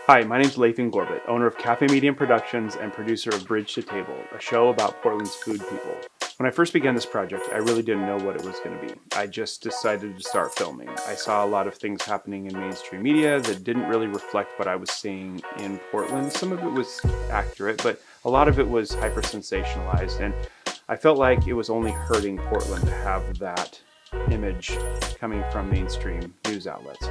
Hi, my name is Lathan Gorbett, owner of Cafe Medium Productions and producer of Bridge to Table, a show about Portland's food people. When I first began this project, I really didn't know what it was going to be. I just decided to start filming. I saw a lot of things happening in mainstream media that didn't really reflect what I was seeing in Portland. Some of it was accurate, but a lot of it was hyper-sensationalized, and I felt like it was only hurting Portland to have that image coming from mainstream news outlets.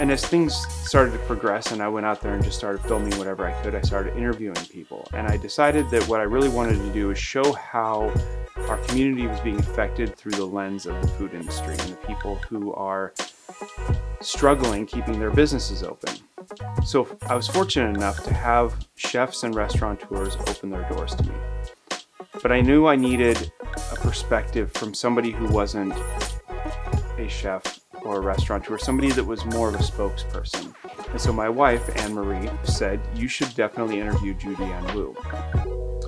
And as things started to progress and I went out there and just started filming whatever I could, I started interviewing people. And I decided that what I really wanted to do is show how our community was being affected through the lens of the food industry and the people who are struggling keeping their businesses open. So I was fortunate enough to have chefs and restaurateurs open their doors to me. But I knew I needed a perspective from somebody who wasn't a chef or a restaurateur, somebody that was more of a spokesperson. And so my wife, Anne-Marie, said, you should definitely interview Judiaann Woo.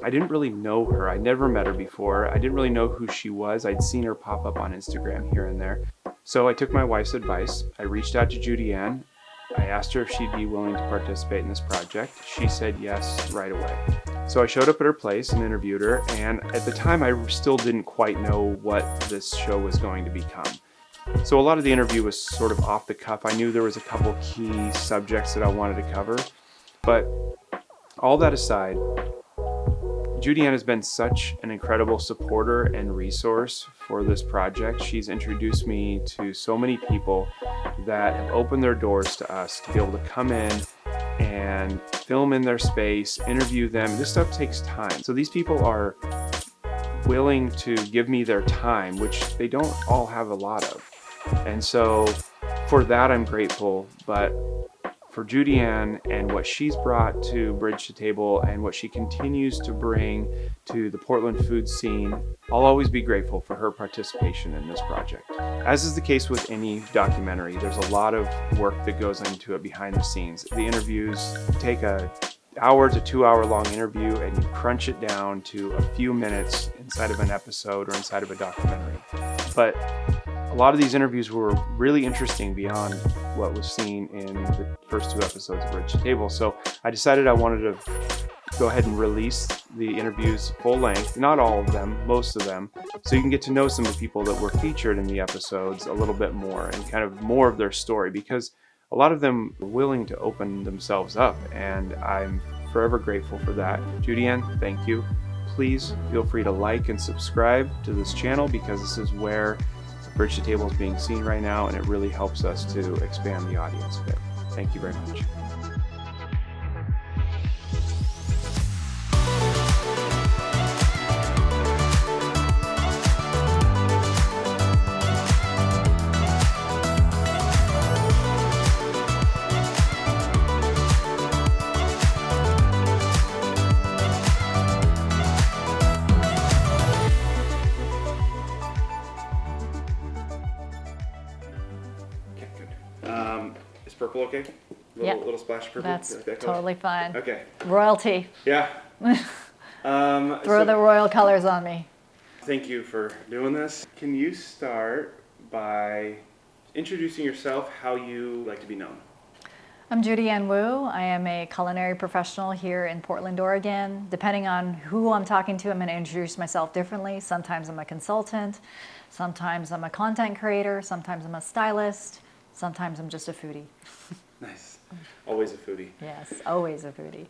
I didn't really know her. I'd never met her before. I didn't really know who she was. I'd seen her pop up on Instagram here and there. So I took my wife's advice. I reached out to Judiaann. I asked her if she'd be willing to participate in this project. She said yes right away. So I showed up at her place and interviewed her, and at the time I still didn't quite know what this show was going to become. So a lot of the interview was sort of off the cuff. I knew there was a couple key subjects that I wanted to cover, but all that aside, Judiaann has been such an incredible supporter and resource for this project. She's introduced me to so many people that have opened their doors to us to be able to come in and film in their space, interview them. This stuff takes time. So these people are willing to give me their time, which they don't all have a lot of. And so for that, I'm grateful. But for Judiaann and what she's brought to Bridge to Table and what she continues to bring to the Portland food scene, I'll always be grateful for her participation in this project. As is the case with any documentary, there's a lot of work that goes into it behind the scenes. The interviews take an hour to 2 hour long interview and you crunch it down to a few minutes inside of an episode or inside of a documentary. But a lot of these interviews were really interesting beyond what was seen in the first 2 episodes of Bridge to Table. So I decided I wanted to go ahead and release the interviews full length, not all of them, most of them, so you can get to know some of the people that were featured in the episodes a little bit more and kind of more of their story, because a lot of them were willing to open themselves up, and I'm forever grateful for that. Judiaann, thank you. Please feel free to like and subscribe to this channel, because this is where Bridge to Table is being seen right now, and it really helps us to expand the audience a bit. Thank you very much. Is purple okay? Little splash of purple? That's totally fine. Okay. Royalty. Yeah. Throw the royal colors on me. Thank you for doing this. Can you start by introducing yourself, how you like to be known? I'm Judiaann Woo. I am a culinary professional here in Portland, Oregon. Depending on who I'm talking to, I'm going to introduce myself differently. Sometimes I'm a consultant. Sometimes I'm a content creator. Sometimes I'm a stylist. Sometimes I'm just a foodie. Nice. Always a foodie. Yes, always a foodie.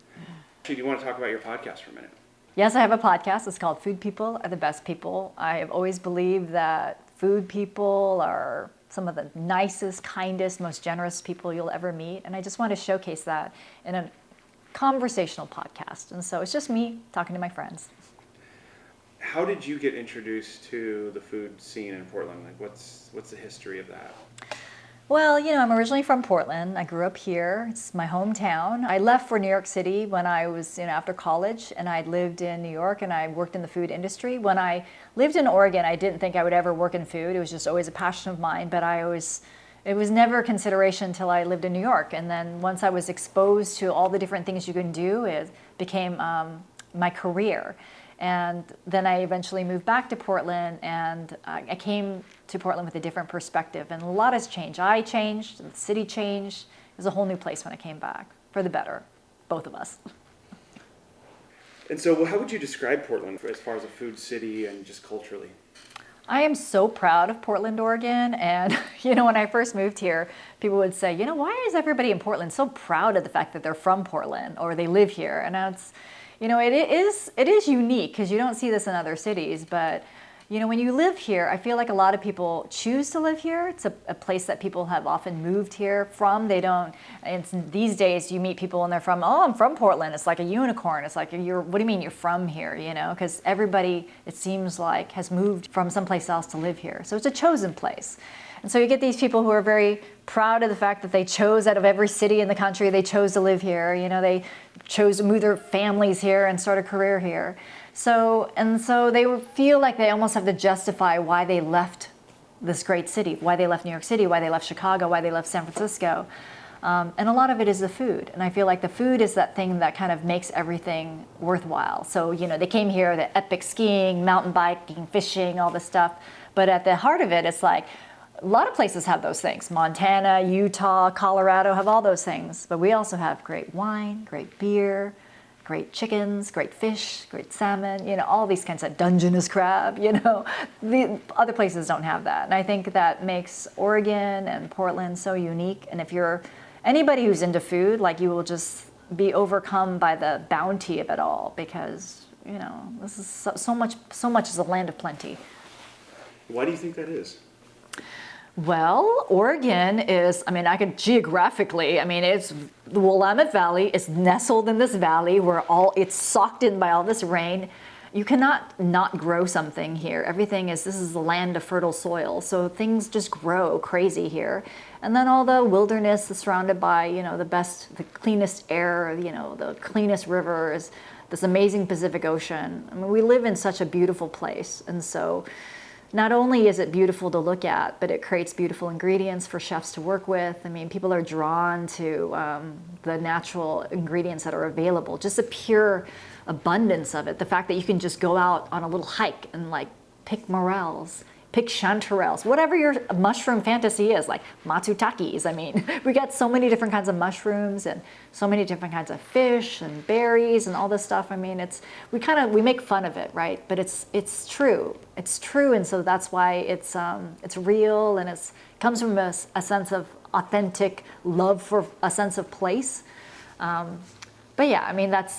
Do you want to talk about your podcast for a minute? Yes, I have a podcast. It's called Food People Are the Best People. I have always believed that food people are some of the nicest, kindest, most generous people you'll ever meet. And I just want to showcase that in a conversational podcast. And so it's just me talking to my friends. How did you get introduced to the food scene in Portland? Like, what's the history of that? Well, I'm originally from Portland. I grew up here. It's my hometown. I left for New York City when I was, after college, and I'd lived in New York and I worked in the food industry. When I lived in Oregon, I didn't think I would ever work in food. It was just always a passion of mine, but it was never a consideration until I lived in New York. And then once I was exposed to all the different things you can do, it became my career. And then I eventually moved back to Portland, and I came to Portland with a different perspective. And a lot has changed. I changed, the city changed. It was a whole new place when I came back. for the better, both of us. And so how would you describe Portland as far as a food city and just culturally? I am so proud of Portland, Oregon. And, when I first moved here, people would say, why is everybody in Portland so proud of the fact that they're from Portland or they live here? And it's, it is unique because you don't see this in other cities. But, when you live here, I feel like a lot of people choose to live here. It's a place that people have often moved here from. They don't, these days you meet people and they're from, oh, I'm from Portland. It's like a unicorn. It's like, what do you mean you're from here? Because everybody, it seems like, has moved from someplace else to live here. So it's a chosen place. And so you get these people who are very proud of the fact that they chose out of every city in the country, they chose to live here. They chose to move their families here and start a career here. So they feel like they almost have to justify why they left this great city, why they left New York City, why they left Chicago, why they left San Francisco. And a lot of it is the food. And I feel like the food is that thing that kind of makes everything worthwhile. So, they came here, the epic skiing, mountain biking, fishing, all this stuff. But at the heart of it, it's like, a lot of places have those things. Montana, Utah, Colorado have all those things. But we also have great wine, great beer, great chickens, great fish, great salmon, all these kinds of Dungeness crab, The other places don't have that. And I think that makes Oregon and Portland so unique. And if you're anybody who's into food, like, you will just be overcome by the bounty of it all because, this is so much is a land of plenty. Why do you think that is? Well, Oregon is, geographically, it's the Willamette Valley is nestled in this valley where it's socked in by all this rain. You cannot not grow something here. This is the land of fertile soil. So things just grow crazy here. And then all the wilderness is surrounded by, the cleanest air, the cleanest rivers, this amazing Pacific Ocean. We live in such a beautiful place. And so not only is it beautiful to look at, but it creates beautiful ingredients for chefs to work with. People are drawn to the natural ingredients that are available, just the pure abundance of it. The fact that you can just go out on a little hike and pick morels, pick chanterelles, whatever your mushroom fantasy is, like matsutakis. We got so many different kinds of mushrooms and so many different kinds of fish and berries and all this stuff. We make fun of it, right? But it's true. It's true, and so that's why it's real, and it comes from a sense of authentic love for a sense of place. But yeah,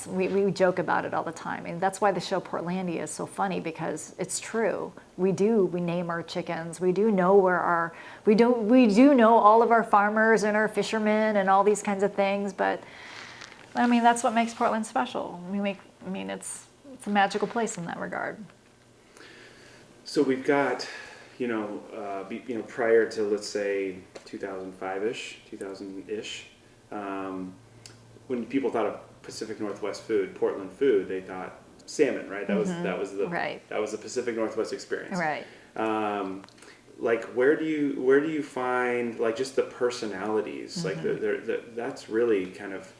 we joke about it all the time. That's why the show Portlandia is so funny, because it's true. We name our chickens. We do know we do know all of our farmers and our fishermen and all these kinds of things. But that's what makes Portland special. It's a magical place in that regard. So we've got, prior to, let's say, 2005-ish, 2000-ish, when people thought of Pacific Northwest food, Portland food, they thought salmon, right? That was the Pacific Northwest experience. Right. Where do you find just the personalities? That's really kind of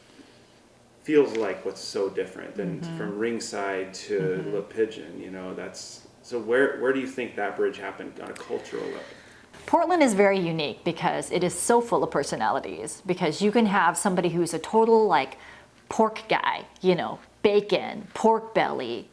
feels like what's so different than from Ringside to La Pigeon. So where do you think that bridge happened on a cultural level? Portland is very unique because it is so full of personalities, because you can have somebody who's a total pork guy, bacon, pork belly,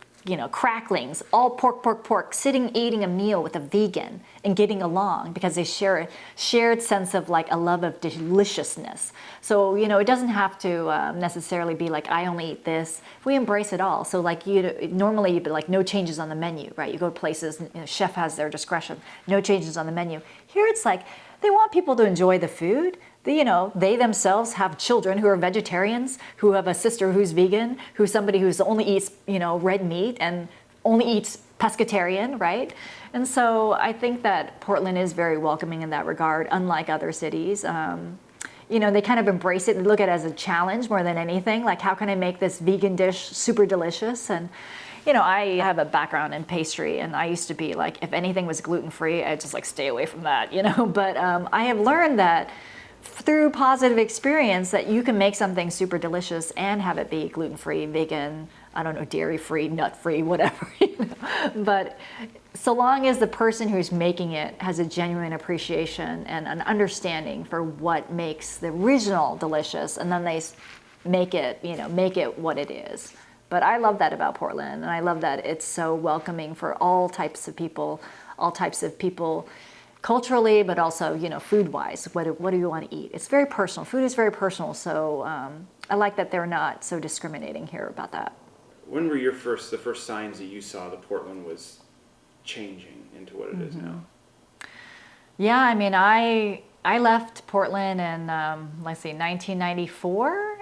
cracklings, all pork, sitting eating a meal with a vegan and getting along because they share a shared sense of a love of deliciousness. So, it doesn't have to necessarily be I only eat this. We embrace it all. So normally you'd be no changes on the menu, right? You go to places, and chef has their discretion, no changes on the menu. Here it's they want people to enjoy the food. They themselves have children who are vegetarians, who have a sister who's vegan, who's somebody who's only eats, red meat and only eats pescatarian, right? And so I think that Portland is very welcoming in that regard, unlike other cities. They kind of embrace it and look at it as a challenge more than anything. How can I make this vegan dish super delicious? And I have a background in pastry, and I used to be if anything was gluten-free, I'd just stay away from that, But I have learned that through positive experience that you can make something super delicious and have it be gluten-free, vegan, dairy-free, nut-free, whatever. But so long as the person who's making it has a genuine appreciation and an understanding for what makes the original delicious, and then they make it what it is. But I love that about Portland, and I love that it's so welcoming for all types of people, culturally, but also, food-wise. What do you want to eat? It's very personal. Food is very personal, so I like that they're not so discriminating here about that. When were the first signs that you saw that Portland was changing into what it is now? Yeah, I mean, I left Portland in, 1994,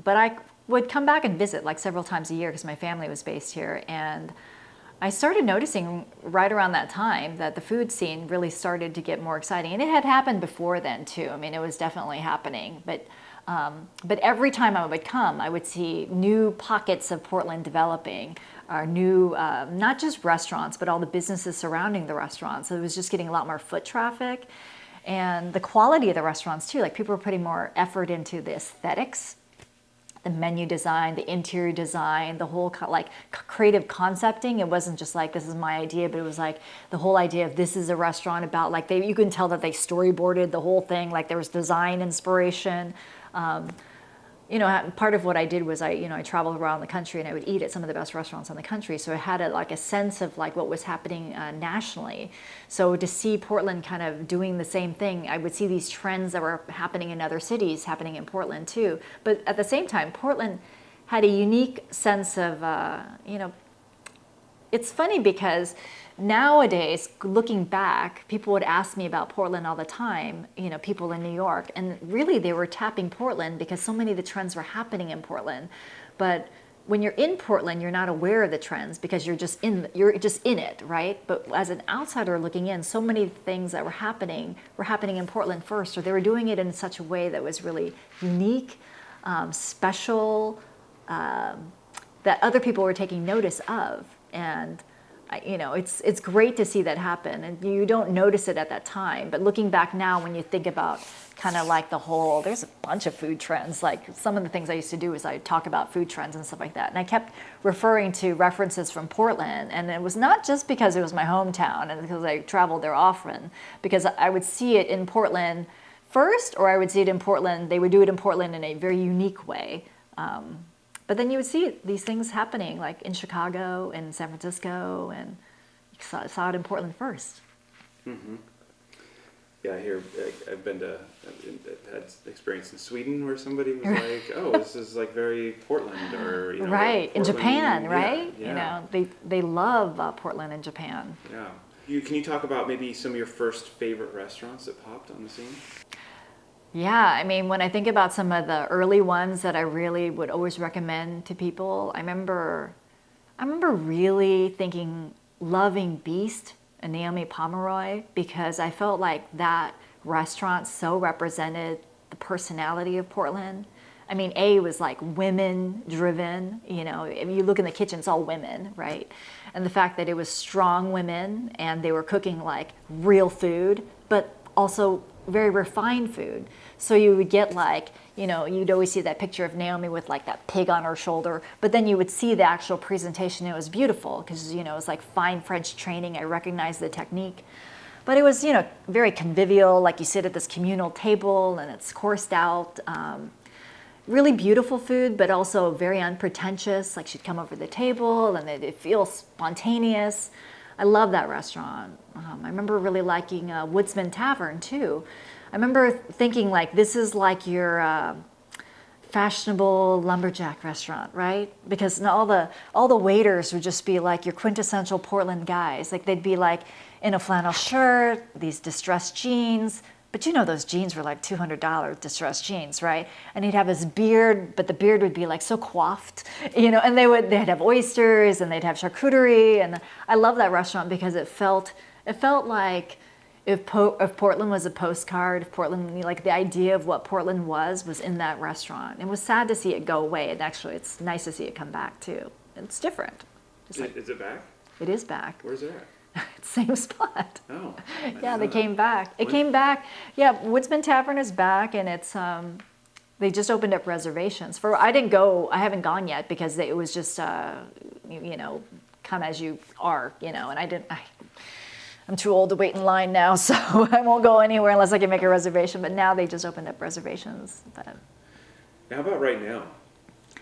but I would come back and visit like several times a year because my family was based here. And I started noticing right around that time that the food scene really started to get more exciting. And it had happened before then too. I mean, it was definitely happening. But every time I would come, I would see new pockets of Portland developing, or new, not just restaurants, but all the businesses surrounding the restaurants. So it was just getting a lot more foot traffic. And the quality of the restaurants too, like people were putting more effort into the aesthetics, the menu design, the interior design, the whole creative concepting. It wasn't just like, this is my idea, but it was like the whole idea of this is a restaurant about, like, you can tell that they storyboarded the whole thing, like there was design inspiration. Part of what I did was I traveled around the country and I would eat at some of the best restaurants in the country. So I had a sense of like what was happening nationally. So to see Portland kind of doing the same thing, I would see these trends that were happening in other cities happening in Portland too. But at the same time, Portland had a unique sense of, it's funny because nowadays, looking back, people would ask me about Portland all the time, people in New York, and really they were tapping Portland because so many of the trends were happening in Portland. But when you're in Portland, you're not aware of the trends because you're just in it, right? But as an outsider looking in, so many things that were happening in Portland first, or they were doing it in such a way that was really unique, special, that other people were taking notice of. And it's great to see that happen, and you don't notice it at that time. But looking back now, when you think about kind of like there's a bunch of food trends. Like some of the things I used to do is I'd talk about food trends and stuff like that. And I kept referring to references from Portland. And it was not just because it was my hometown and because I traveled there often, because I would see it in Portland first, or I would see it in Portland. They would do it in Portland in a very unique way. But then you would see these things happening like in Chicago and San Francisco, and you saw it in Portland first. Mm-hmm. Yeah, I've had experience in Sweden where somebody was like, "Oh, this is like very Portland," or right, in Japan, yeah, right? Yeah. They love Portland in Japan. Yeah. Can you talk about maybe some of your first favorite restaurants that popped on the scene? Yeah, I mean, when I think about some of the early ones that I really would always recommend to people, I remember really loving Beast and Naomi Pomeroy, because I felt like that restaurant so represented the personality of Portland. I mean, it was like women driven, if you look in the kitchen, it's all women, right? And the fact that it was strong women and they were cooking like real food, but also very refined food. So you would get like, you'd always see that picture of Naomi with like that pig on her shoulder, but then you would see the actual presentation. It was beautiful because, it was like fine French training. I recognized the technique. But it was, very convivial, like you sit at this communal table and it's coursed out. Really beautiful food, but also very unpretentious. Like she'd come over the table and it feels spontaneous. I love that restaurant. I remember really liking Woodsman Tavern too. I remember thinking like, this is like your fashionable lumberjack restaurant, right? Because all the waiters would just be like your quintessential Portland guys. Like they'd be like in a flannel shirt, these distressed jeans. But those jeans were like $200 distressed jeans, right? And he'd have his beard, but the beard would be like so coiffed, and they'd have oysters and they'd have charcuterie. And I love that restaurant because it felt like if Portland was a postcard, if Portland, like the idea of what Portland was in that restaurant. It was sad to see it go away. And actually it's nice to see it come back too. It's different. Is it back? It is back. Where's it at? Same spot. Oh. Yeah, they came back. It came back. Yeah, Woodsman Tavern is back, and it's they just opened up reservations. I haven't gone yet because it was just come as you are, and I'm too old to wait in line now, so I won't go anywhere unless I can make a reservation. But now they just opened up reservations. But How about right now?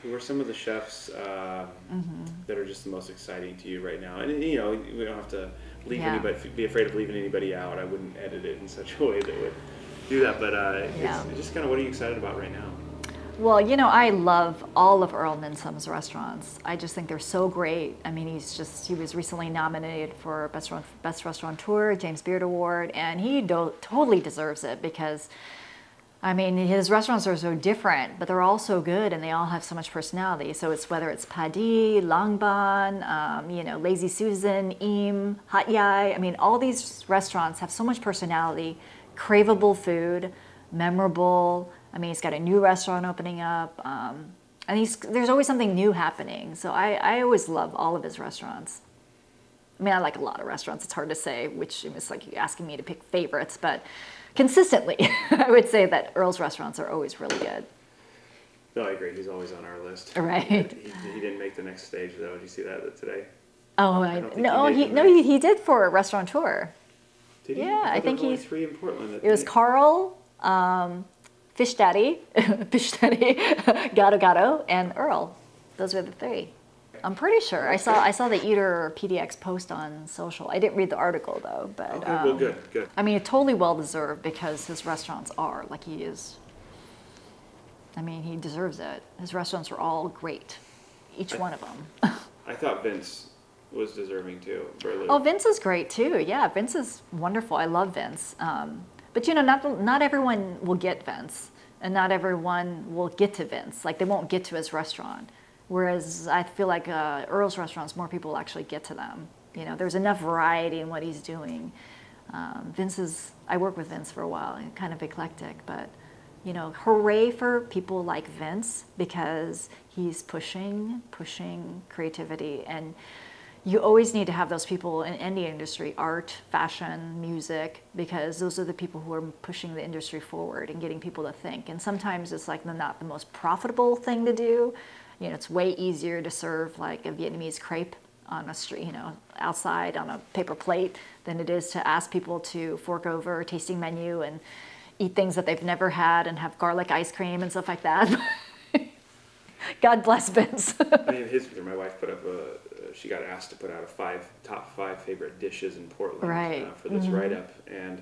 Who are some of the chefs that are just the most exciting to you right now? And we don't have to leave anybody, be afraid of leaving anybody out. I wouldn't edit it in such a way that would do that. But it's just kind of, what are you excited about right now? Well, I love all of Earl Ninsum's restaurants. I just think they're so great. I mean, he was recently nominated for Best Restaurateur, James Beard Award, and he totally deserves it because, I mean, his restaurants are so different, but they're all so good and they all have so much personality. So it's whether it's Paddy, Langban, Lazy Susan, Eam, Hat Yai. I mean, all these restaurants have so much personality, craveable food, memorable. I mean, he's got a new restaurant opening up, and there's always something new happening. So I always love all of his restaurants. I mean, I like a lot of restaurants. It's hard to say which. It's like you're asking me to pick favorites, but consistently, I would say that Earl's restaurants are always really good. No, I agree. He's always on our list. Right. He didn't make the next stage though. Did you see that today? Oh, he did for a restaurateur. Did he? Yeah, I think he. Only 3 in Portland. It was Carl, Fish Daddy, Gato Gato, and Earl. Those were the 3. I'm pretty sure. I saw the Eater PDX post on social. I didn't read the article though, but okay, well, good. I mean, it's totally well deserved because his restaurants are like he is. I mean, he deserves it. His restaurants are all great, each one of them. I thought Vince was deserving too. Oh, Vince is great too. Yeah, Vince is wonderful. I love Vince. But not everyone will get Vince, and not everyone will get to Vince. Like they won't get to his restaurant. Whereas I feel like Earl's restaurants, more people actually get to them. There's enough variety in what he's doing. I worked with Vince for a while, kind of eclectic, but hooray for people like Vince because he's pushing creativity. And you always need to have those people in any industry, art, fashion, music, because those are the people who are pushing the industry forward and getting people to think. And sometimes it's like not the most profitable thing to do. It's way easier to serve like a Vietnamese crepe on a street, outside on a paper plate than it is to ask people to fork over a tasting menu and eat things that they've never had and have garlic ice cream and stuff like that. God bless Vince. I mean, my wife put up she got asked to put out a top 5 favorite dishes in Portland for this write-up, and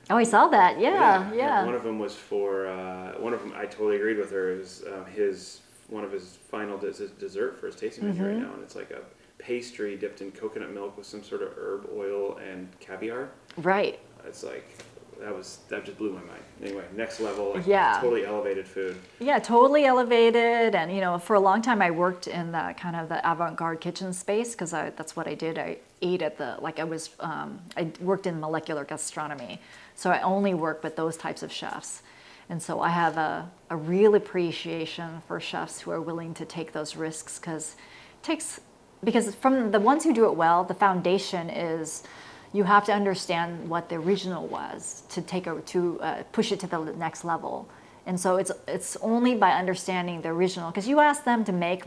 I saw that. Yeah. One of them was one of them I totally agreed with her. It was one of his final dessert for his tasting menu right now, and it's like a pastry dipped in coconut milk with some sort of herb oil and caviar. Right. It's like that just blew my mind. Anyway, next level. Totally elevated food. Yeah, totally elevated. And for a long time I worked in that kind of the avant-garde kitchen space because that's what I did. I ate at I worked in molecular gastronomy, so I only worked with those types of chefs. And so I have a real appreciation for chefs who are willing to take those risks because from the ones who do it well, the foundation is you have to understand what the original was to push it to the next level. And so it's only by understanding the original, because you ask them to make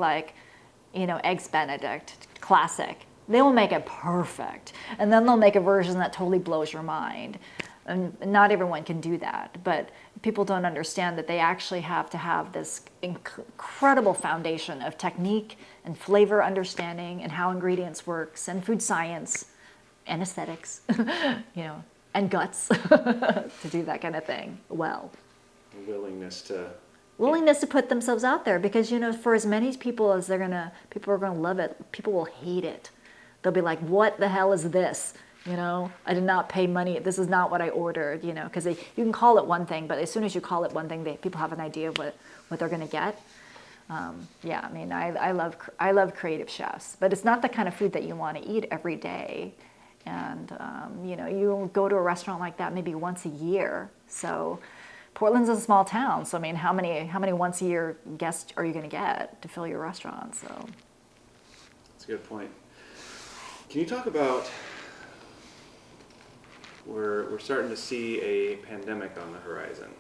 Eggs Benedict classic, they will make it perfect, and then they'll make a version that totally blows your mind. And not everyone can do that, but people don't understand that they actually have to have this incredible foundation of technique and flavor understanding and how ingredients works and food science and aesthetics, and guts to do that kind of thing well. Willingness to put themselves out there, because for as many people as people are gonna love it, people will hate it. They'll be like, what the hell is this? I did not pay money. This is not what I ordered, because you can call it one thing, but as soon as you call it one thing, people have an idea of what they're going to get. I mean, I love creative chefs, but it's not the kind of food that you want to eat every day. And, you go to a restaurant like that maybe once a year. So Portland's a small town. So, I mean, how many once a year guests are you going to get to fill your restaurant? So that's a good point. Can you talk about... We're starting to see a pandemic on the horizon.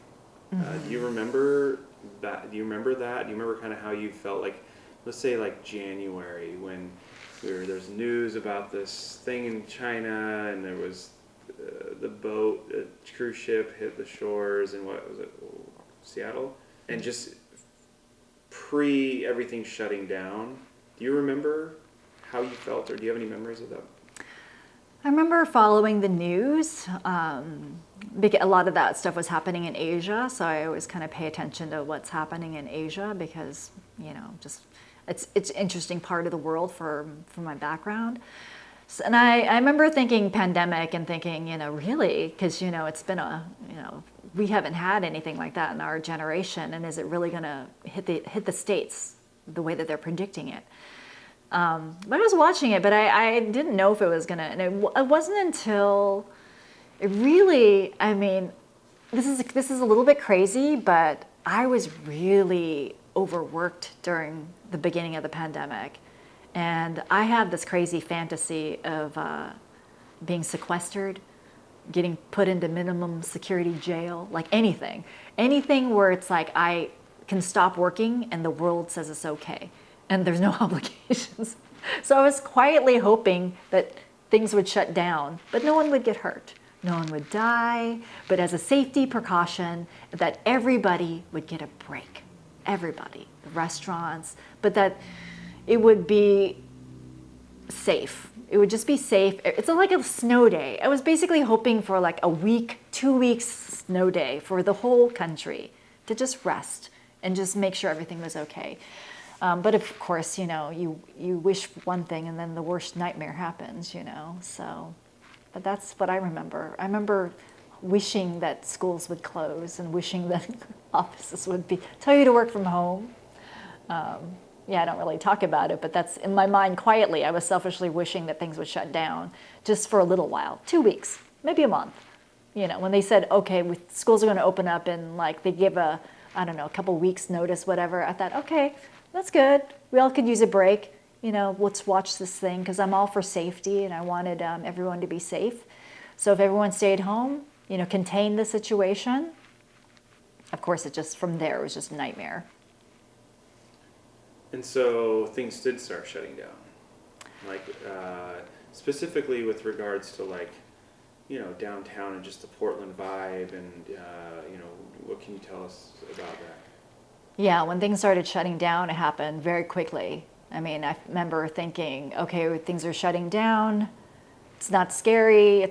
Do you remember that? Do you remember kind of how you felt like, let's say like January, when there's news about this thing in China, and there was the cruise ship hit the shores in what was it, Seattle, and just pre everything shutting down. Do you remember how you felt, or do you have any memories of that? I remember following the news. A lot of that stuff was happening in Asia, so I always kind of pay attention to what's happening in Asia because, just it's an interesting part of the world for my background. And I remember thinking pandemic and thinking, really, because, it's been we haven't had anything like that in our generation, and is it really going to hit the States the way that they're predicting it? But I was watching it, but I didn't know if it was gonna, and it wasn't until it really, this is a little bit crazy, but I was really overworked during the beginning of the pandemic. And I had this crazy fantasy of being sequestered, getting put into minimum security jail, like anything where it's like I can stop working and the world says it's okay and there's no obligations. So I was quietly hoping that things would shut down, but no one would get hurt. No one would die, but as a safety precaution, that everybody would get a break. Everybody, the restaurants, but that it would be safe. It would just be safe. It's like a snow day. I was basically hoping for like a week, 2 weeks snow day for the whole country to just rest and just make sure everything was okay. But of course, you wish one thing and then the worst nightmare happens, so. But that's what I remember. I remember wishing that schools would close and wishing that offices would tell you to work from home. I don't really talk about it, but that's in my mind quietly. I was selfishly wishing that things would shut down just for a little while, 2 weeks, maybe a month. When they said, okay, schools are going to open up and like they give a couple weeks notice, whatever, I thought, okay, that's good. We all could use a break. Let's watch this thing because I'm all for safety and I wanted everyone to be safe. So if everyone stayed home, contained the situation, of course, from there, it was just a nightmare. And so things did start shutting down, like specifically with regards to like, downtown and just the Portland vibe and, what can you tell us about that? Yeah, when things started shutting down, it happened very quickly. I remember thinking, okay, things are shutting down. It's not scary.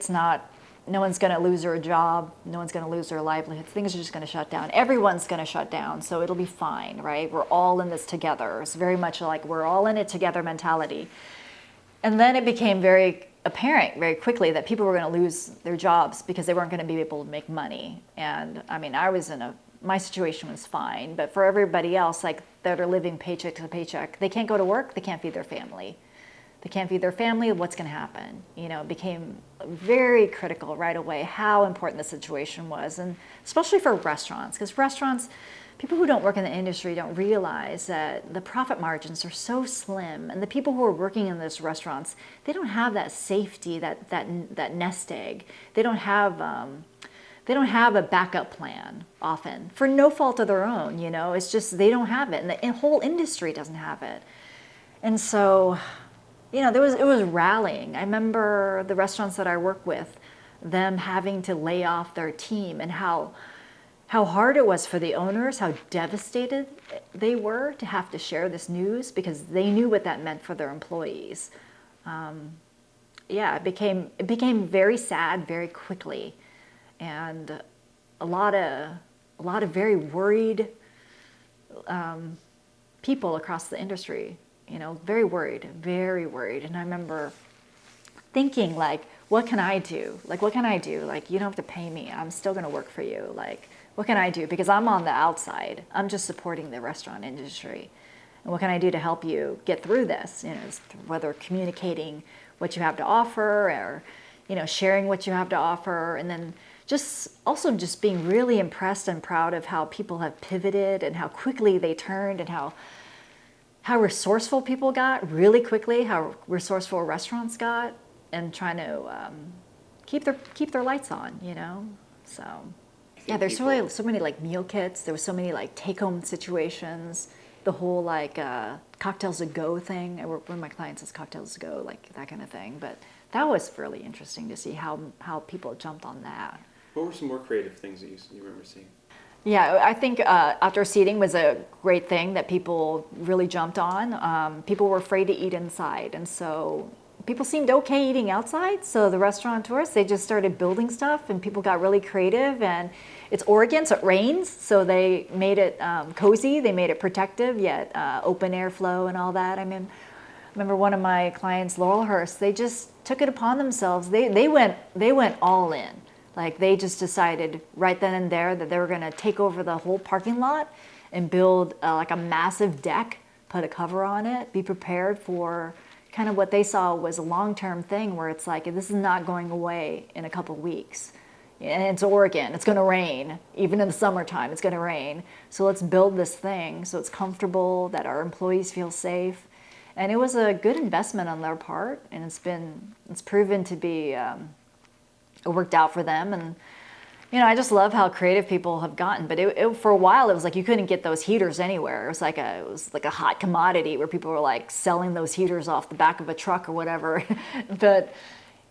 No one's going to lose their job. No one's going to lose their livelihood. Things are just going to shut down. Everyone's going to shut down, so it'll be fine, right? We're all in this together. It's very much like we're all in it together mentality. And then it became very apparent very quickly that people were going to lose their jobs because they weren't going to be able to make money. And my situation was fine, but for everybody else, like that are living paycheck to paycheck, they can't go to work, they can't feed their family. They can't feed their family, what's going to happen? It became very critical right away how important the situation was, and especially for restaurants, because restaurants, people who don't work in the industry don't realize that the profit margins are so slim, and the people who are working in those restaurants, they don't have that safety, that nest egg. They don't have a backup plan often for no fault of their own, it's just they don't have it, and the whole industry doesn't have it. And so, it was rallying. I remember the restaurants that I work with, them having to lay off their team and how hard it was for the owners, how devastated they were to have to share this news because they knew what that meant for their employees. It became very sad very quickly. And a lot of very worried people across the industry, very worried. And I remember thinking, like, what can I do? Like, you don't have to pay me. I'm still going to work for you. Like, what can I do? Because I'm on the outside. I'm just supporting the restaurant industry. And what can I do to help you get through this? Whether communicating what you have to offer or, sharing what you have to offer, and then just being really impressed and proud of how people have pivoted and how quickly they turned and how resourceful people got really quickly, how resourceful restaurants got, and trying to keep their lights on, So there's really so many like meal kits. There was so many like take-home situations. The whole like cocktails to go thing. One of my clients is cocktails to go, like that kind of thing. But that was really interesting to see how people jumped on that. What were some more creative things that you remember seeing? Yeah, I think outdoor seating was a great thing that people really jumped on. People were afraid to eat inside, and so people seemed okay eating outside. So the restaurateurs, they just started building stuff, and people got really creative. And it's Oregon, so it rains, so they made it cozy. They made it protective, yet open air flow and all that. I mean, I remember one of my clients, Laurelhurst, they just took it upon themselves. They went all in. Like they just decided right then and there that they were going to take over the whole parking lot and build like a massive deck, put a cover on it, be prepared for kind of what they saw was a long-term thing where it's like, this is not going away in a couple of weeks. And it's Oregon, it's going to rain. Even in the summertime, it's going to rain. So let's build this thing so it's comfortable, that our employees feel safe. And it was a good investment on their part, and it's proven to be, it worked out for them. And I just love how creative people have gotten. But for a while, it was like you couldn't get those heaters anywhere. It was like a hot commodity where people were like selling those heaters off the back of a truck or whatever. But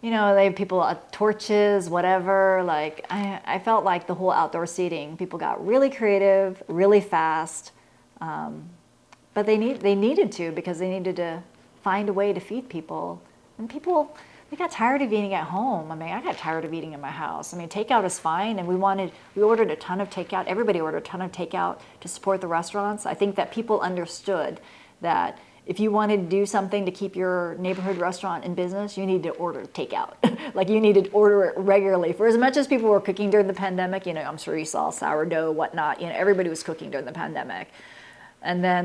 they have people torches, whatever. Like I felt like the whole outdoor seating, people got really creative, really fast. But they needed to, because they needed to find a way to feed people. And people, they got tired of eating at home. I mean, I got tired of eating in my house. I mean, takeout is fine, and we ordered a ton of takeout. Everybody ordered a ton of takeout to support the restaurants. I think that people understood that if you wanted to do something to keep your neighborhood restaurant in business, you need to order takeout. Like you need to order it regularly. For as much as people were cooking during the pandemic, I'm sure you saw sourdough, whatnot. Everybody was cooking during the pandemic. And then,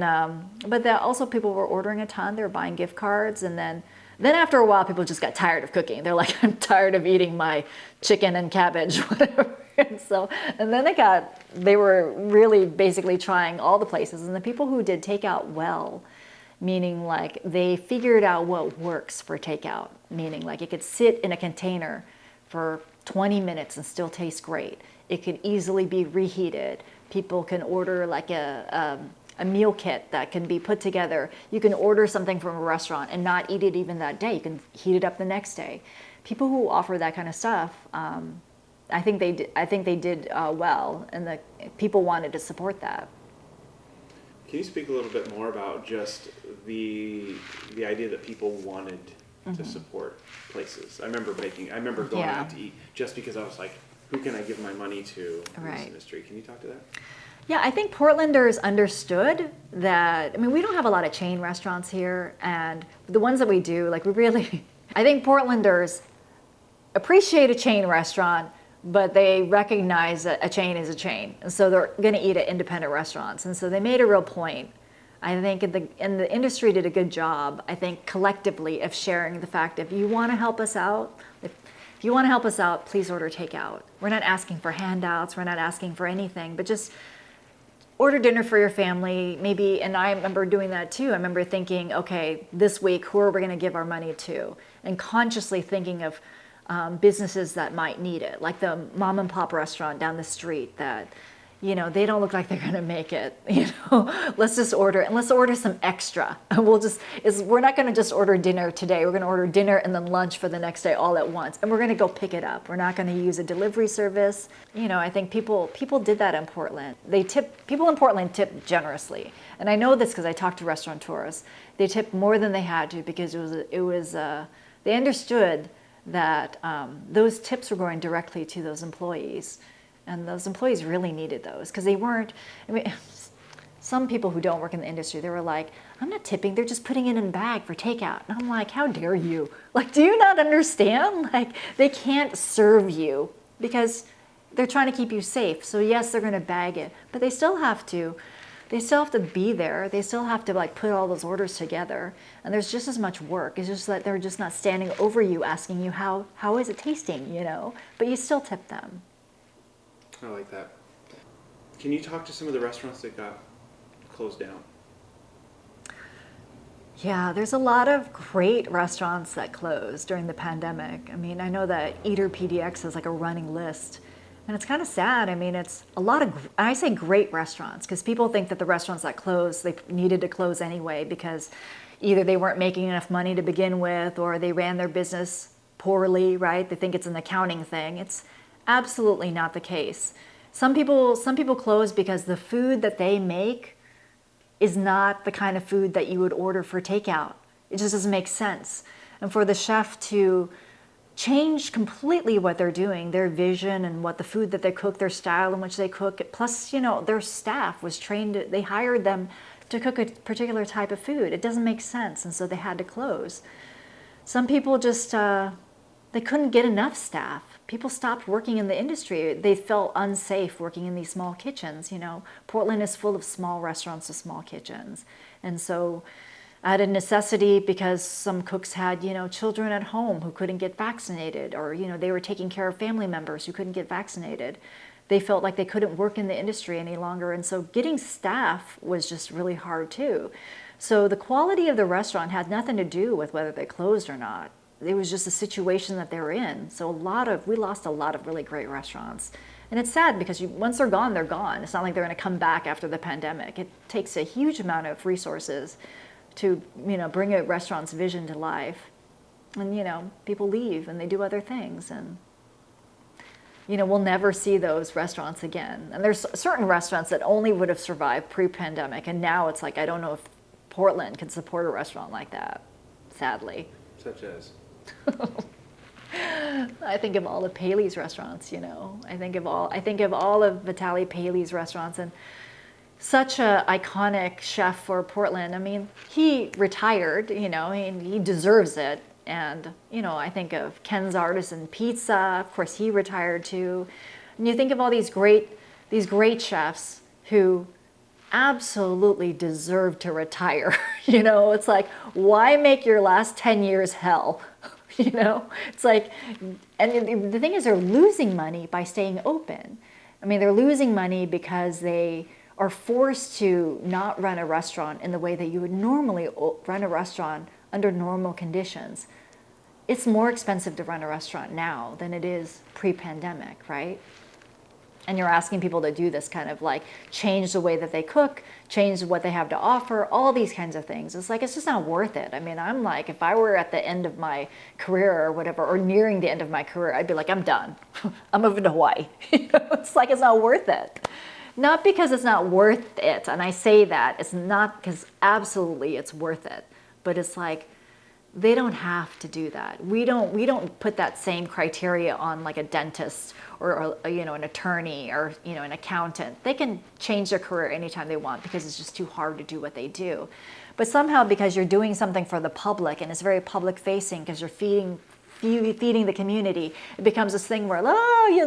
but also people were ordering a ton. They were buying gift cards, and then after a while, people just got tired of cooking. They're like, I'm tired of eating my chicken and cabbage, whatever. And then they were really basically trying all the places. And the people who did takeout well, meaning like they figured out what works for takeout, meaning like it could sit in a container for 20 minutes and still taste great. It could easily be reheated. People can order like a meal kit that can be put together. You can order something from a restaurant and not eat it even that day. You can heat it up the next day. People who offer that kind of stuff, I think they did well, and the people wanted to support that. Can you speak a little bit more about just the idea that people wanted to support places? I remember going out to eat just because I was like, who can I give my money to in this industry? Can you talk to that? Yeah, I think Portlanders understood that. I mean, we don't have a lot of chain restaurants here, and the ones that we do, like I think Portlanders appreciate a chain restaurant, but they recognize that a chain is a chain, and so they're going to eat at independent restaurants. And so they made a real point. I think and the industry did a good job, I think, collectively, of sharing the fact, if you want to help us out, if you want to help us out, please order takeout. We're not asking for handouts. We're not asking for anything, but just order dinner for your family, maybe. And I remember doing that too. I remember thinking, okay, this week, who are we going to give our money to? And consciously thinking of businesses that might need it, like the mom and pop restaurant down the street that, they don't look like they're going to make it. Let's just order, and let's order some extra. We're not going to just order dinner today. We're going to order dinner and then lunch for the next day all at once, and we're going to go pick it up. We're not going to use a delivery service. I think people did that in Portland. People in Portland tip generously, and I know this because I talked to restaurateurs. They tipped more than they had to, because they understood that those tips were going directly to those employees. And those employees really needed those, because they weren't, some people who don't work in the industry, they were like, I'm not tipping, they're just putting it in a bag for takeout. And I'm like, how dare you? Like, do you not understand? Like, they can't serve you because they're trying to keep you safe. So yes, they're going to bag it, but they still have to be there. They still have to put all those orders together. And there's just as much work. It's just that they're just not standing over you asking you, how is it tasting, but you still tip them. I like that. Can you talk to some of the restaurants that got closed down? Yeah, there's a lot of great restaurants that closed during the pandemic. I mean, I know that Eater PDX has a running list, and it's kind of sad. I mean, it's a lot of, I say great restaurants, because people think that the restaurants that closed, they needed to close anyway because either they weren't making enough money to begin with, or they ran their business poorly, right? They think it's an accounting thing. It's absolutely not the case. Some people close because the food that they make is not the kind of food that you would order for takeout. It just doesn't make sense. And for the chef to change completely what they're doing, their vision and what the food that they cook, their style in which they cook, plus, their staff was trained, they hired them to cook a particular type of food. It doesn't make sense, and so they had to close. Some people just, they couldn't get enough staff. People stopped working in the industry. They felt unsafe working in these small kitchens. Portland is full of small restaurants with small kitchens. And so out of necessity, because some cooks had, children at home who couldn't get vaccinated, or, they were taking care of family members who couldn't get vaccinated, they felt like they couldn't work in the industry any longer. And so getting staff was just really hard too. So the quality of the restaurant had nothing to do with whether they closed or not. It was just a situation that they were in. So we lost a lot of really great restaurants. And it's sad because once they're gone, they're gone. It's not like they're going to come back after the pandemic. It takes a huge amount of resources to, bring a restaurant's vision to life. And, people leave and they do other things. And, we'll never see those restaurants again. And there's certain restaurants that only would have survived pre-pandemic. And now it's like, I don't know if Portland can support a restaurant like that, sadly. Such as? I think of all the Paley's restaurants, I think of all of Vitaly Paley's restaurants, and such a iconic chef for Portland. I mean, he retired, he deserves it. And, I think of Ken's Artisan Pizza. Of course, he retired too. And you think of all these great chefs who absolutely deserve to retire. It's like, why make your last 10 years hell? It's like, and the thing is, they're losing money by staying open. I mean, they're losing money because they are forced to not run a restaurant in the way that you would normally run a restaurant under normal conditions. It's more expensive to run a restaurant now than it is pre-pandemic, right? And you're asking people to do this kind of like change the way that they cook, change what they have to offer, all these kinds of things. It's like, it's just not worth it. I mean, I'm like, if I were at the end of my career or whatever, or nearing the end of my career, I'd be like, I'm done. I'm moving to Hawaii. It's like, it's not worth it. Not because it's not worth it. And I say that, it's not because absolutely it's worth it. But it's like, they don't have to do that. We don't put that same criteria on like a dentist or an attorney or an accountant. They can change their career anytime they want because it's just too hard to do what they do. But somehow, because you're doing something for the public and it's very public facing, because you're feeding the community, it becomes this thing where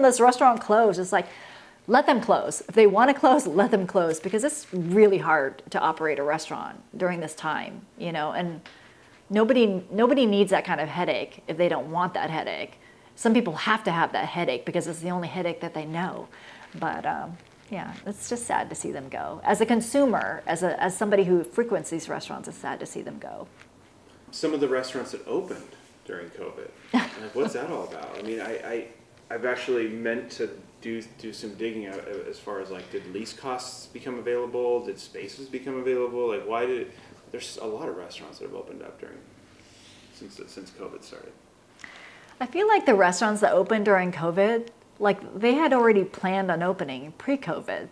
this restaurant closed. It's like, let them close. If they want to close, let them close, because it's really hard to operate a restaurant during this time, and nobody needs that kind of headache if they don't want that headache. Some people have to have that headache because it's the only headache that they know. But yeah, it's just sad to see them go. As a consumer, as somebody who frequents these restaurants, it's sad to see them go. Some of the restaurants that opened during COVID, like, what's that all about? I mean, I've actually meant to do some digging out as far as like, did lease costs become available? Did spaces become available? Like, there's a lot of restaurants that have opened up since COVID started. I feel like the restaurants that opened during COVID, like they had already planned on opening pre-COVID.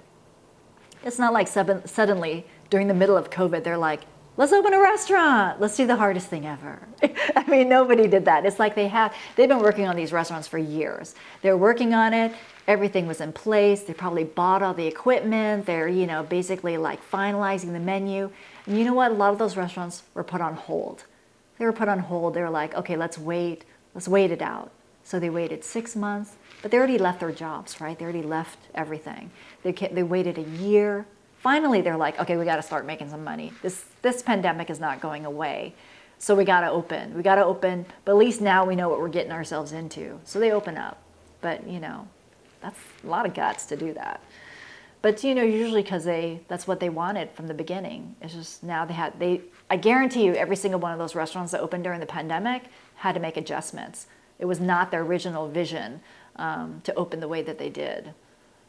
It's not like suddenly during the middle of COVID, they're like, let's open a restaurant. Let's do the hardest thing ever. I mean, nobody did that. It's like they've been working on these restaurants for years. They're working on it. Everything was in place. They probably bought all the equipment. They're, basically like finalizing the menu. And you know what? A lot of those restaurants were put on hold. They were put on hold. They were like, okay, let's wait it out. So they waited 6 months, but they already left their jobs, right? They already left everything. They waited a year. Finally, they're like, okay, we got to start making some money. This pandemic is not going away. So we got to open. But at least now we know what we're getting ourselves into. So they open up. But, that's a lot of guts to do that. But, usually because that's what they wanted from the beginning. It's just now I guarantee you every single one of those restaurants that opened during the pandemic had to make adjustments. It was not their original vision to open the way that they did.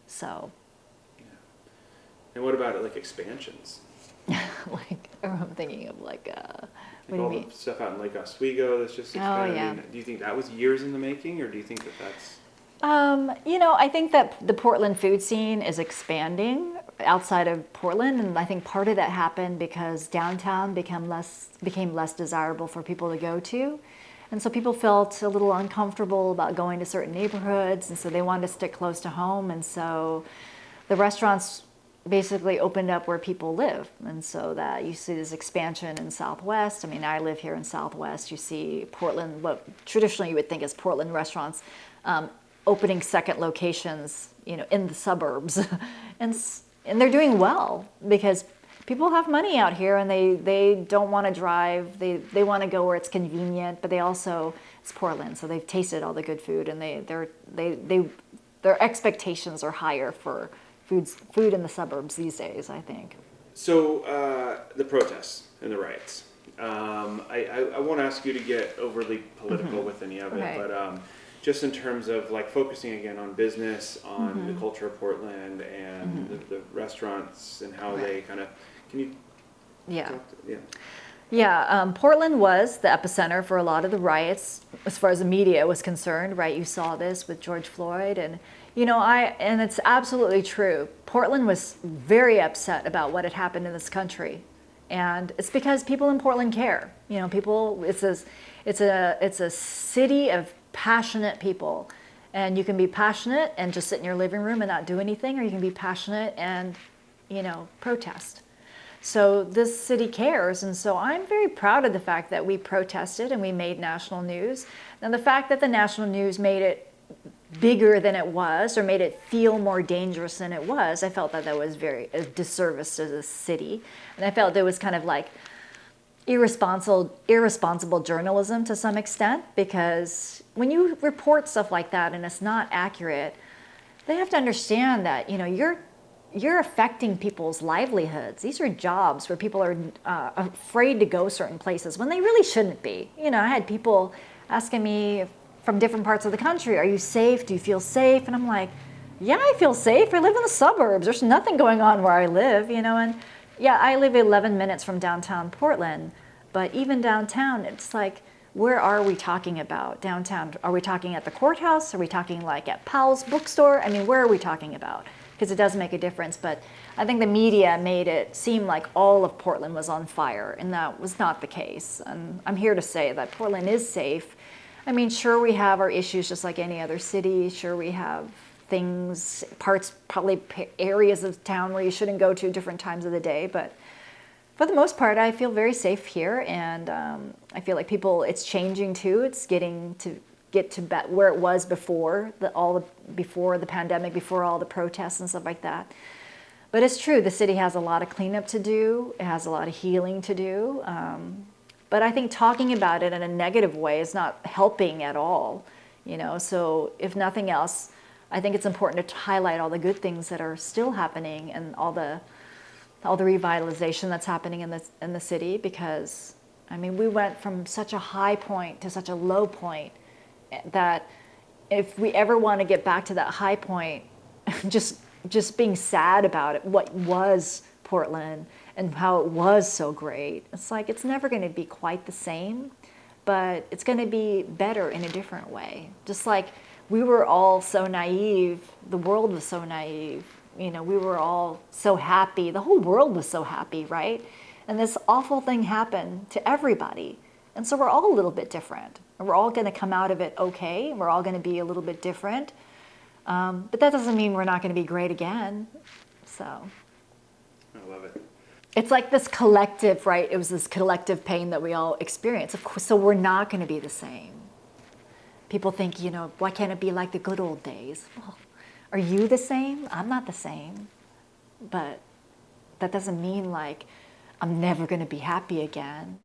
So. Yeah. And what about like expansions? I'm thinking of what do you mean? The stuff out in Lake Oswego that's just expanded. Oh, yeah. I mean, do you think that was years in the making, or do you think that's? I think that the Portland food scene is expanding outside of Portland, and I think part of that happened because downtown became less desirable for people to go to. And so people felt a little uncomfortable about going to certain neighborhoods, and so they wanted to stick close to home. And so the restaurants basically opened up where people live. And so that you see this expansion in Southwest. I mean, I live here in Southwest. You see Portland, what traditionally you would think is Portland restaurants, opening second locations, in the suburbs. and and they're doing well because people have money out here and they don't want to drive. They want to go where it's convenient, but it's Portland, so they've tasted all the good food, and their expectations are higher for food in the suburbs these days, I think. So the protests and the riots. I won't ask you to get overly political with any of it, Okay. but just in terms of like focusing again on business, on the culture of Portland and the restaurants and how they kind of, can you Yeah. talk to, yeah. Yeah, Portland was the epicenter for a lot of the riots as far as the media was concerned, right? You saw this with George Floyd, and and it's absolutely true. Portland was very upset about what had happened in this country, and it's because people in Portland care. It's a city of passionate people, and you can be passionate and just sit in your living room and not do anything, or you can be passionate and protest. So this city cares, and so I'm very proud of the fact that we protested and we made national news. And the fact that the national news made it bigger than it was, or made it feel more dangerous than it was, I felt that was a disservice to the city. And I felt there was kind of like irresponsible journalism to some extent, because when you report stuff like that and it's not accurate, they have to understand that you're affecting people's livelihoods. These are jobs where people are afraid to go certain places when they really shouldn't be. I had people asking me from different parts of the country, are you safe? Do you feel safe? And I'm like, yeah, I feel safe. I live in the suburbs. There's nothing going on where I live, and yeah, I live 11 minutes from downtown Portland, but even downtown, it's like, where are we talking about downtown? Are we talking at the courthouse? Are we talking like at Powell's bookstore? I mean, where are we talking about? Because it does make a difference, but I think the media made it seem like all of Portland was on fire, and that was not the case. And I'm here to say that Portland is safe. I mean, sure, we have our issues just like any other city. Sure, we have probably areas of town where you shouldn't go to different times of the day, but for the most part, I feel very safe here, and I feel like it's changing too. It's getting to where it was before the pandemic, before all the protests and stuff like that. But it's true, the city has a lot of cleanup to do. It has a lot of healing to do. But I think talking about it in a negative way is not helping at all. So if nothing else, I think it's important to highlight all the good things that are still happening and all the revitalization that's happening in the city, because I mean, we went from such a high point to such a low point, that if we ever want to get back to that high point, just being sad about it, what was Portland and how it was so great, it's like it's never going to be quite the same, but it's going to be better in a different way. Just like we were all so naive, the world was so naive, we were all so happy, the whole world was so happy, right? And this awful thing happened to everybody, and so we're all a little bit different. And we're all going to come out of it okay. We're all going to be a little bit different. But that doesn't mean we're not going to be great again. So I love it. it's like this collective, right? It was this collective pain that we all experience. Of course, so we're not going to be the same. People think, why can't it be like the good old days? Well, are you the same? I'm not the same. But that doesn't mean like I'm never going to be happy again.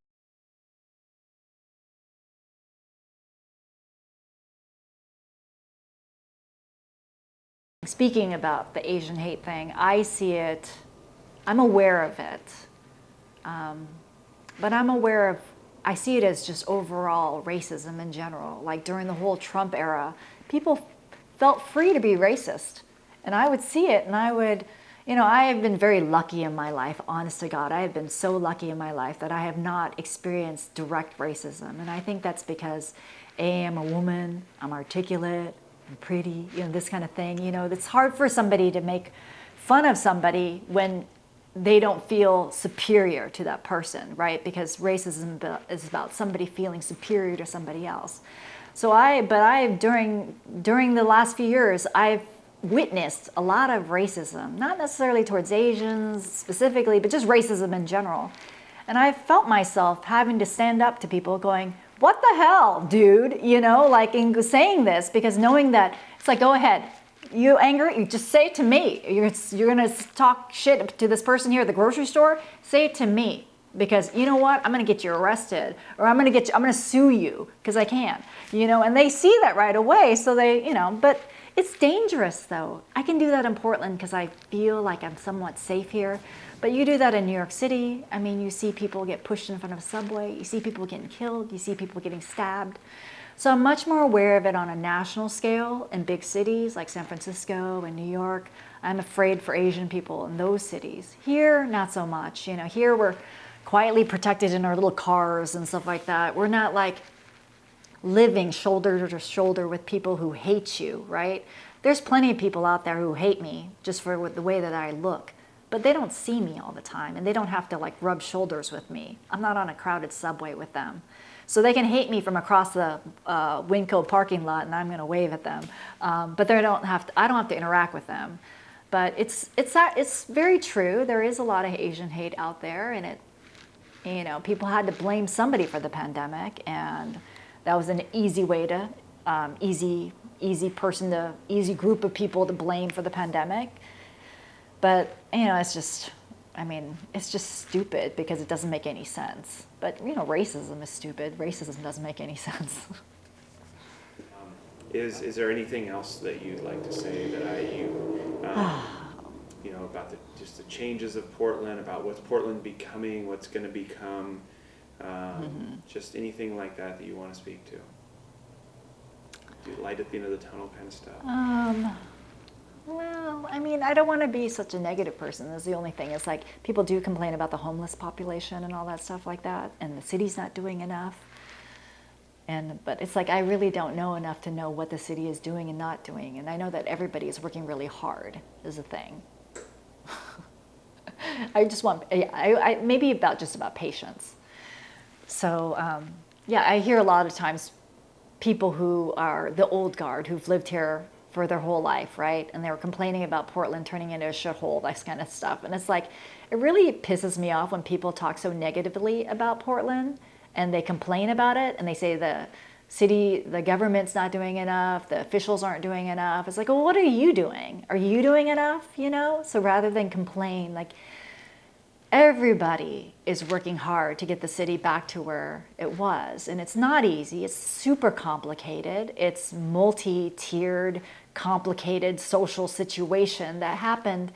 Speaking about the Asian hate thing, I see it, I'm aware of it, but I see it as just overall racism in general. Like during the whole Trump era, people felt free to be racist. And I would see it and I have been very lucky in my life, honest to God. I have been so lucky in my life that I have not experienced direct racism. And I think that's because A, I'm a woman, I'm articulate, pretty, this kind of thing. It's hard for somebody to make fun of somebody when they don't feel superior to that person, right? Because racism is about somebody feeling superior to somebody else. So during the last few years, I've witnessed a lot of racism, not necessarily towards Asians specifically, but just racism in general. And I felt myself having to stand up to people going, what the hell, dude? Like in saying this, because knowing that it's like, go ahead. You angry? You just say it to me. You're gonna talk shit to this person here at the grocery store. Say it to me, because you know what? I'm gonna get you arrested, or I'm gonna sue you because I can. And they see that right away. So they, but it's dangerous though. I can do that in Portland because I feel like I'm somewhat safe here. But you do that in New York City. I mean, you see people get pushed in front of a subway. You see people getting killed. You see people getting stabbed. So I'm much more aware of it on a national scale in big cities like San Francisco and New York. I'm afraid for Asian people in those cities. Here, not so much. Here we're quietly protected in our little cars and stuff like that. We're not like living shoulder to shoulder with people who hate you, right? There's plenty of people out there who hate me just for the way that I look. But they don't see me all the time, and they don't have to like rub shoulders with me. I'm not on a crowded subway with them. So they can hate me from across the Winco parking lot, and I'm going to wave at them. But I don't have to interact with them. But it's very true. There is a lot of Asian hate out there, and people had to blame somebody for the pandemic, and that was an easy way to easy group of people to blame for the pandemic. But it's just stupid because it doesn't make any sense. But racism is stupid. Racism doesn't make any sense. Is there anything else that you'd like to say that about just the changes of Portland, about what's Portland becoming, what's going to become, just anything like that you want to speak to? Do light at the end of the tunnel kind of stuff? Well, I don't want to be such a negative person. That's the only thing. It's like people do complain about the homeless population and all that stuff like that, and the city's not doing enough. But it's like I really don't know enough to know what the city is doing and not doing. And I know that everybody is working really hard is the thing. I just want, maybe about patience. So, I hear a lot of times people who are the old guard who've lived here for their whole life, right? And they were complaining about Portland turning into a shithole, this kind of stuff. And it's like, it really pisses me off when people talk so negatively about Portland and they complain about it and they say the city, the government's not doing enough, the officials aren't doing enough. It's like, well, what are you doing? Are you doing enough, So rather than complain, like, everybody is working hard to get the city back to where it was. And it's not easy. It's super complicated. It's multi-tiered, complicated social situation that happened.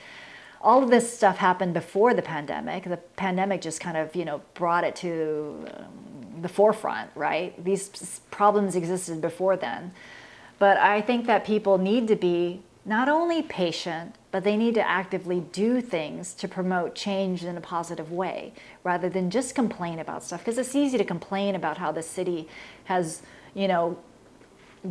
All of this stuff happened before the pandemic. The pandemic just kind of, brought it to the forefront, right? These problems existed before then. But I think that people need to be not only patient, but they need to actively do things to promote change in a positive way, rather than just complain about stuff. Because it's easy to complain about how the city has,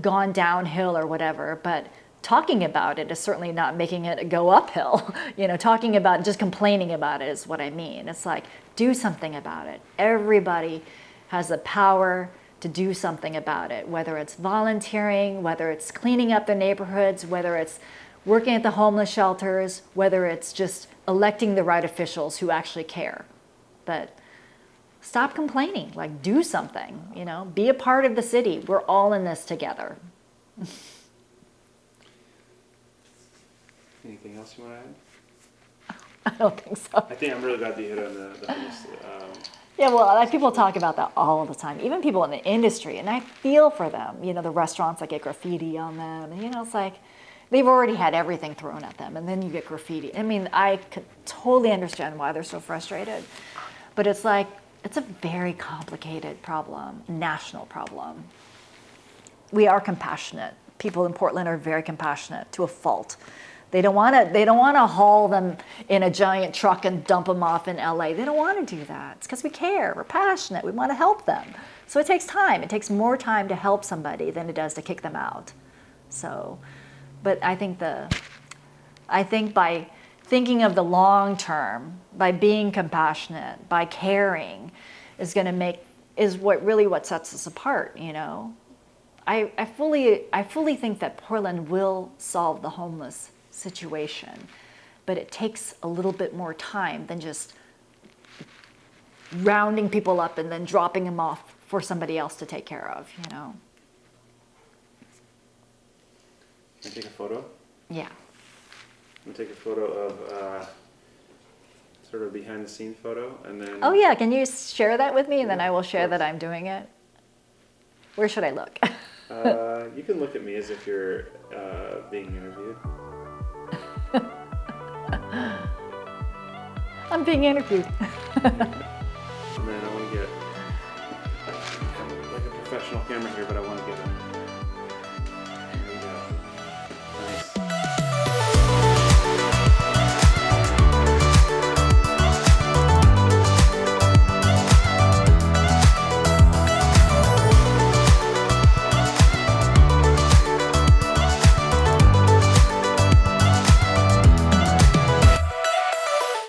gone downhill or whatever, but talking about it is certainly not making it go uphill. Talking about it, just complaining about it is what I mean. It's like, do something about it. Everybody has the power to do something about it, whether it's volunteering, whether it's cleaning up their neighborhoods, whether it's working at the homeless shelters, whether it's just electing the right officials who actually care. But stop complaining, like do something, be a part of the city. We're all in this together. Anything else you want to add? I don't think so. I think I'm really glad that you hit on the homeless. Yeah, well, people talk about that all the time, even people in the industry, and I feel for them. The restaurants that get graffiti on them, it's like they've already had everything thrown at them, and then you get graffiti. I could totally understand why they're so frustrated, but it's like, it's a very complicated problem, national problem. We are compassionate. People in Portland are very compassionate to a fault. They don't want to haul them in a giant truck and dump them off in LA. They don't want to do that. It's because we care. We're passionate. We want to help them. So it takes time. It takes more time to help somebody than it does to kick them out. So, but I think by thinking of the long term, by being compassionate, by caring, is what sets us apart. You know, I fully think that Portland will solve the homeless situation, but it takes a little bit more time than just rounding people up and then dropping them off for somebody else to take care of. You know. Can I take a photo? Yeah. I'm gonna take a photo of sort of behind the scenes photo, and then. Oh yeah, can you share that with me, and then Yeah, I will of share that course. I'm doing it. Where should I look? You can look at me as if you're being interviewed. I'm being interviewed. And then I want to get like a professional camera here, but I want to get